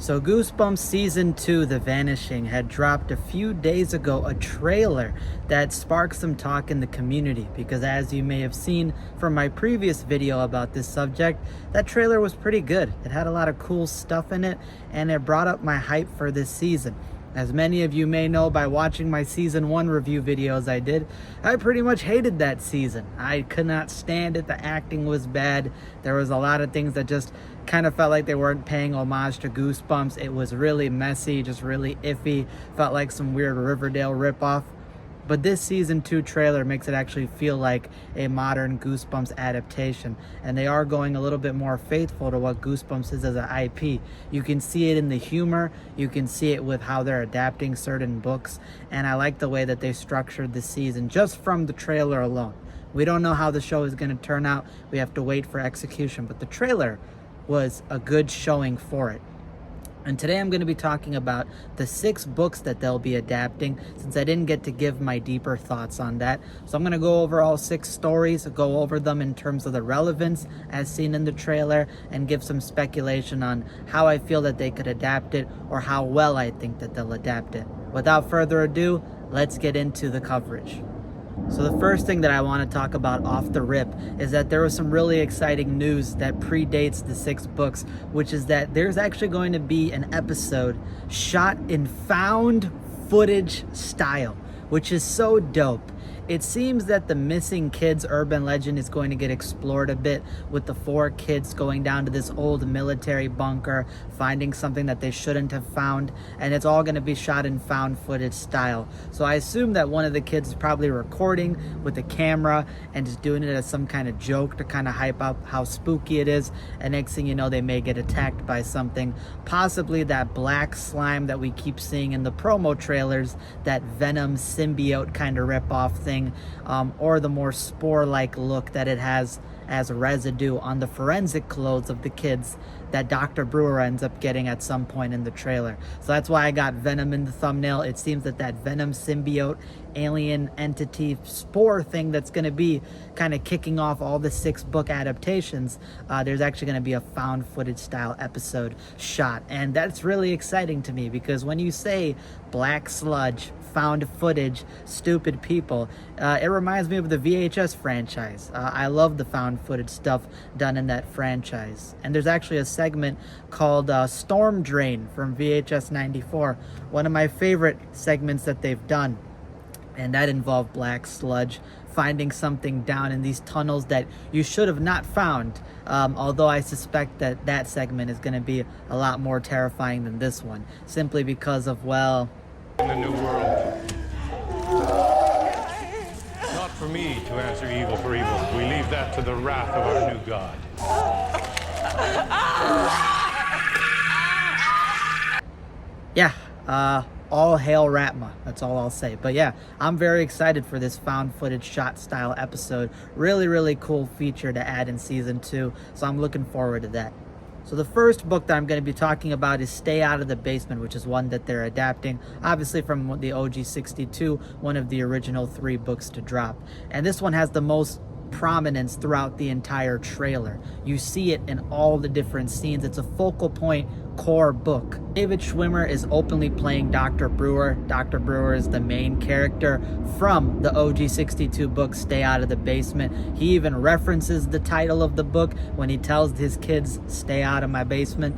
So Goosebumps Season 2, The Vanishing, had dropped a few days ago a trailer that sparked some talk in the community because, as you may have seen from my previous video about this subject, that trailer was pretty good. It had a lot of cool stuff in it and it brought up my hype for this season. As many of you may know by watching my Season 1 review videos I pretty much hated that season. I could not stand it. The acting was bad. There was a lot of things that just kind of felt like they weren't paying homage to Goosebumps. It was really messy, just really iffy. Felt like some weird Riverdale ripoff. But this Season 2 trailer makes it actually feel like a modern Goosebumps adaptation. And they are going a little bit more faithful to what Goosebumps is as an IP. You can see it in the humor. You can see it with how they're adapting certain books. And I like the way that they structured the season just from the trailer alone. We don't know how the show is going to turn out. We have to wait for execution. But the trailer was a good showing for it. And today I'm going to be talking about the 6 books that they'll be adapting, since I didn't get to give my deeper thoughts on that. So I'm going to go over all 6 stories, go over them in terms of the relevance as seen in the trailer, and give some speculation on how I feel that they could adapt it or how well I think that they'll adapt it. Without further ado, let's get into the coverage. So the first thing that I want to talk about off the rip is that there was some really exciting news that predates the 6 books, which is that there's actually going to be an episode shot in found footage style, which is so dope. It seems that the missing kids urban legend is going to get explored a bit, with the 4 kids going down to this old military bunker, finding something that they shouldn't have found, and it's all going to be shot in found footage style. So I assume that one of the kids is probably recording with a camera and just doing it as some kind of joke to kind of hype up how spooky it is, and next thing you know, they may get attacked by something, possibly that black slime that we keep seeing in the promo trailers, that Venom symbiote kind of rip-off thing, or the more spore-like look that it has as residue on the forensic clothes of the kids that Dr. Brewer ends up getting at some point in the trailer. So that's why I got Venom in the thumbnail. It seems that that Venom symbiote alien entity spore thing that's going to be kind of kicking off all the 6 book adaptations, there's actually going to be a found footage style episode shot, and that's really exciting to me because when you say black sludge, found footage, stupid people, it reminds me of the VHS franchise. I love the found footage stuff done in that franchise, and there's actually a segment called Storm Drain from VHS 94, one of my favorite segments that they've done, and that involved black sludge finding something down in these tunnels that you should have not found, although I suspect that that segment is going to be a lot more terrifying than this one, simply because of, well, in the new world. Not for me to answer evil for evil. We leave that to the wrath of our new God. yeah, all hail Ratma. That's all I'll say. But yeah, I'm very excited for this found footage shot style episode. Really, really cool feature to add in Season 2. So I'm looking forward to that. So the first book that I'm going to be talking about is Stay Out of the Basement, which is one that they're adapting, obviously from the OG 62, one of the original 3 books to drop. And this one has the most prominence throughout the entire trailer. You see it in all the different scenes. It's a focal point core book. David Schwimmer is openly playing Dr. Brewer. Dr. Brewer is the main character from the OG 62 book, Stay Out of the Basement. He even references the title of the book when he tells his kids, stay out of my basement,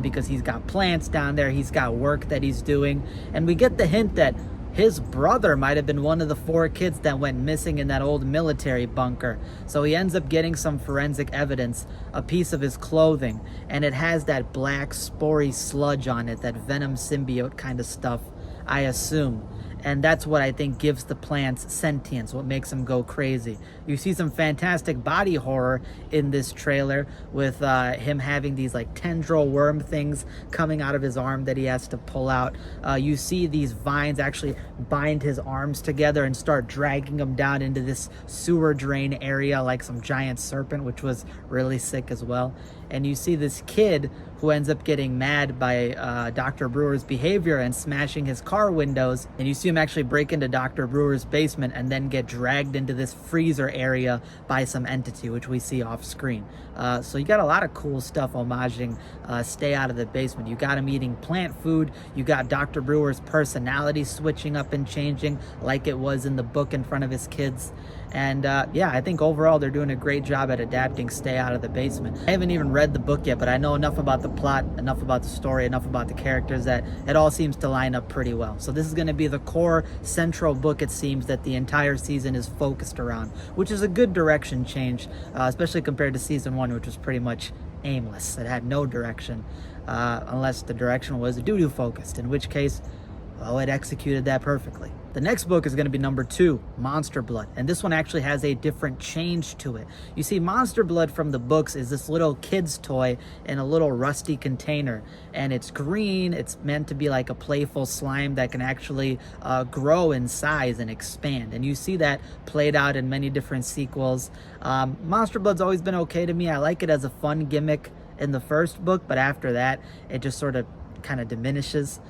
because he's got plants down there, he's got work that he's doing, and we get the hint that his brother might have been one of the 4 kids that went missing in that old military bunker. So he ends up getting some forensic evidence, a piece of his clothing, and it has that black spory sludge on it, that Venom symbiote kind of stuff, I assume. And that's what I think gives the plants sentience, what makes them go crazy. You see some fantastic body horror in this trailer with him having these like tendril worm things coming out of his arm that he has to pull out. You see these vines actually bind his arms together and start dragging him down into this sewer drain area like some giant serpent, which was really sick as well. And you see this kid who ends up getting mad by Dr. Brewer's behavior and smashing his car windows. And you see him him actually break into Dr. Brewer's basement and then get dragged into this freezer area by some entity, which we see off screen. So you got a lot of cool stuff homaging Stay Out of the Basement. You got him eating plant food. You got Dr. Brewer's personality switching up and changing like it was in the book in front of his kids. And yeah, I think overall they're doing a great job at adapting Stay Out of the Basement. I haven't even read the book yet, but I know enough about the plot, enough about the story, enough about the characters that it all seems to line up pretty well. So this is going to be the core central book, it seems, that the entire season is focused around, which is a good direction change, especially compared to season 1, which was pretty much aimless. It had no direction, unless the direction was doo-doo focused, in which case, well, it executed that perfectly. The next book is going to be number 2, Monster Blood, and this one actually has a different change to it. You see, Monster Blood from the books is this little kid's toy in a little rusty container, and it's green. It's meant to be like a playful slime that can actually grow in size and expand, and you see that played out in many different sequels. Monster Blood's always been okay to me. I like it as a fun gimmick in the first book, but after that, it just sort of kind of diminishes.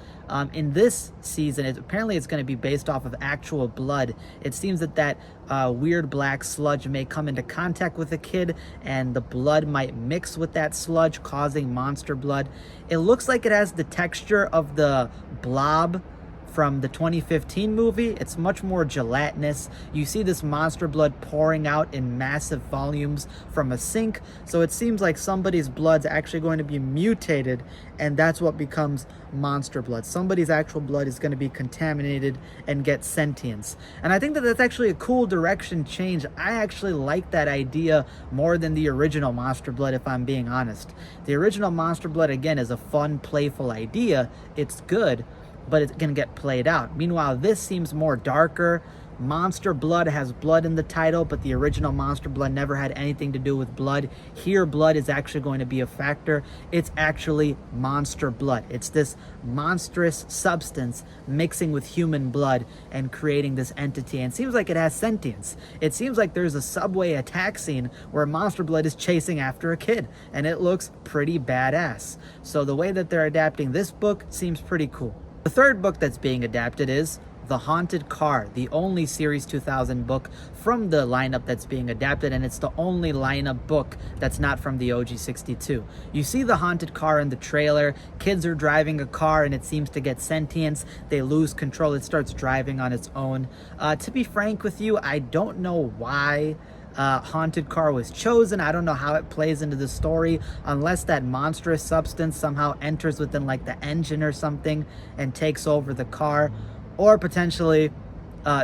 In this season, apparently it's going to be based off of actual blood. It seems that weird black sludge may come into contact with a kid, and the blood might mix with that sludge, causing monster blood. It looks like it has the texture of the Blob from the 2015 movie. It's much more gelatinous. You see this monster blood pouring out in massive volumes from a sink, so it seems like somebody's blood's actually going to be mutated, and that's what becomes monster blood. Somebody's actual blood is going to be contaminated and get sentience. And I think that that's actually a cool direction change. I actually like that idea more than the original Monster Blood, if I'm being honest. The original Monster Blood, again, is a fun, playful idea. It's good, but it's going to get played out. Meanwhile, this seems more darker. Monster Blood has blood in the title, but the original Monster Blood never had anything to do with blood. Here, blood is actually going to be a factor. It's actually monster blood. It's this monstrous substance mixing with human blood and creating this entity. And it seems like it has sentience. It seems like there's a subway attack scene where Monster Blood is chasing after a kid, and it looks pretty badass. So the way that they're adapting this book seems pretty cool. The third book that's being adapted is The Haunted Car, the only Series 2000 book from the lineup that's being adapted, and it's the only lineup book that's not from the OG62. You see the haunted car in the trailer. Kids are driving a car and it seems to get sentience. They lose control. It starts driving on its own. To be frank with you, I don't know why Haunted Car was chosen. I don't know how it plays into the story, unless that monstrous substance somehow enters within like the engine or something and takes over the car, or potentially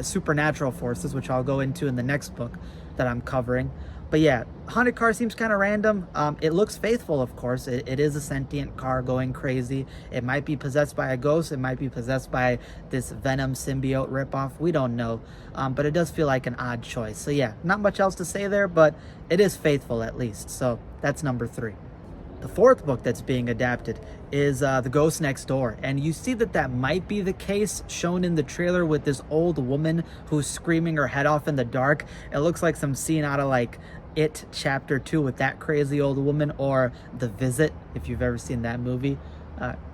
supernatural forces, which I'll go into in the next book that I'm covering. But yeah, Haunted Car seems kind of random. It looks faithful, of course. It is a sentient car going crazy. It might be possessed by a ghost. It might be possessed by this Venom symbiote ripoff. We don't know. But it does feel like an odd choice. So yeah, not much else to say there, but it is faithful at least. So that's number 3. The fourth book that's being adapted is The Ghost Next Door. And you see that might be the case shown in the trailer with this old woman who's screaming her head off in the dark. It looks like some scene out of like It Chapter 2 with that crazy old woman, or The Visit, if you've ever seen that movie.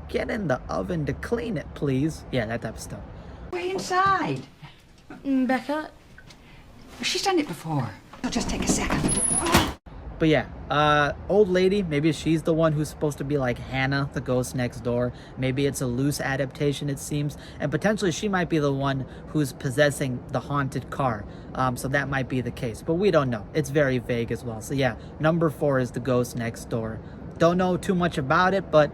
Get in the oven to clean it, please. Yeah, that type of stuff. Way inside. Becca? She's done it before. It'll just take a second. But yeah, old lady, maybe she's the one who's supposed to be like Hannah, the ghost next door. Maybe it's a loose adaptation, it seems. And potentially she might be the one who's possessing the haunted car. So that might be the case, but we don't know. It's very vague as well. So yeah, number 4 is The Ghost Next Door. Don't know too much about it, but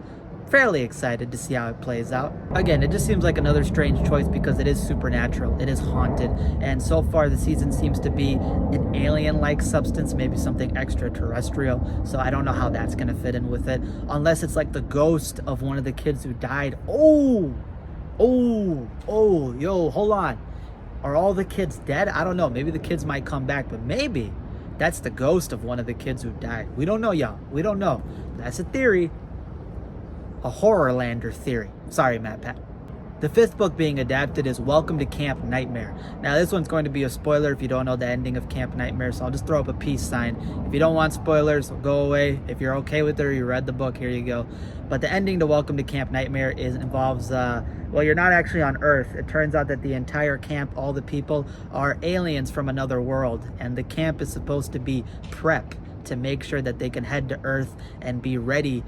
fairly excited to see how it plays out. Again, it just seems like another strange choice because it is supernatural, it is haunted, and so far the season seems to be an alien-like substance, maybe something extraterrestrial, so I don't know how that's gonna fit in with it, unless it's like the ghost of one of the kids who died. Yo, hold on. Are all the kids dead? I don't know, maybe the kids might come back, but maybe that's the ghost of one of the kids who died. We don't know, y'all. We don't know. That's a theory. A Horrorlander theory. Sorry, Matt Pat. The fifth book being adapted is Welcome to Camp Nightmare. Now this one's going to be a spoiler if you don't know the ending of Camp Nightmare, so I'll just throw up a peace sign. If you don't want spoilers, go away. If you're okay with it or you read the book, here you go. But the ending to Welcome to Camp Nightmare involves, well, you're not actually on Earth. It turns out that the entire camp, all the people, are aliens from another world, and the camp is supposed to be prep to make sure that they can head to Earth and be ready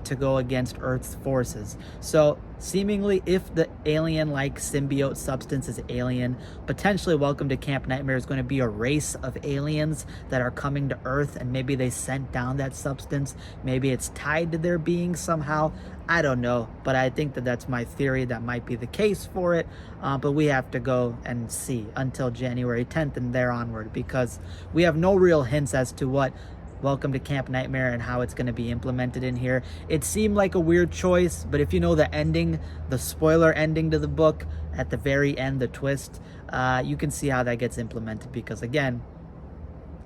to go against Earth's forces. So seemingly, if the alien-like symbiote substance is alien, potentially Welcome to Camp Nightmare is going to be a race of aliens that are coming to Earth, and maybe they sent down that substance. Maybe it's tied to their being somehow. I don't know, but I think that that's my theory. That might be the case for it, but we have to go and see until January 10th and there onward, because we have no real hints as to what Welcome to Camp Nightmare and how it's going to be implemented in here. It seemed like a weird choice, but if you know the ending, the spoiler ending to the book, at the very end, the twist, you can see how that gets implemented, because again,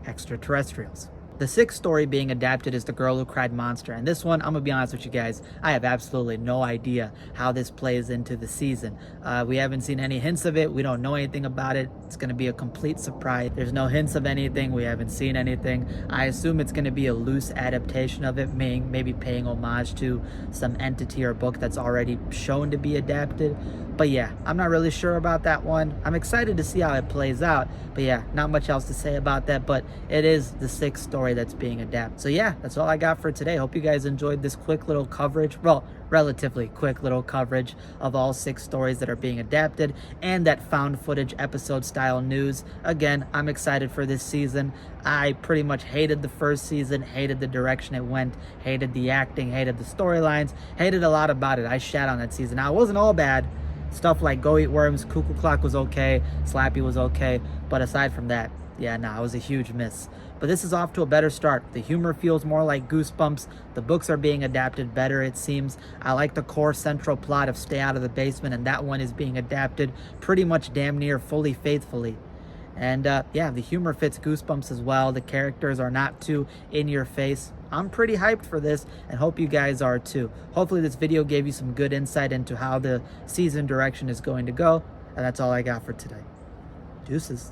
extraterrestrials. The sixth story being adapted is The Girl Who Cried Monster. And this one, I'm going to be honest with you guys, I have absolutely no idea how this plays into the season. We haven't seen any hints of it. We don't know anything about it. It's going to be a complete surprise. There's no hints of anything. We haven't seen anything. I assume it's going to be a loose adaptation of it, maybe paying homage to some entity or book that's already shown to be adapted. But yeah, I'm not really sure about that one. I'm excited to see how it plays out. But yeah, not much else to say about that. But it is the sixth story that's being adapted. So yeah, that's all I got for today. Hope you guys enjoyed this quick little coverage. Well, relatively quick little coverage of all 6 stories that are being adapted and that found footage episode style news. Again, I'm excited for this season. I pretty much hated the first season, hated the direction it went, hated the acting, hated the storylines, hated a lot about it. I shat on that season. Now, it wasn't all bad. Stuff like Go Eat Worms, Cuckoo Clock was okay, Slappy was okay, but aside from that, yeah, nah, it was a huge miss. But this is off to a better start. The humor feels more like Goosebumps. The books are being adapted better, it seems. I like the core central plot of Stay Out of the Basement, and that one is being adapted pretty much damn near fully faithfully. And yeah, the humor fits Goosebumps as well. The characters are not too in your face. I'm pretty hyped for this and hope you guys are too. Hopefully this video gave you some good insight into how the season direction is going to go. And that's all I got for today. Deuces.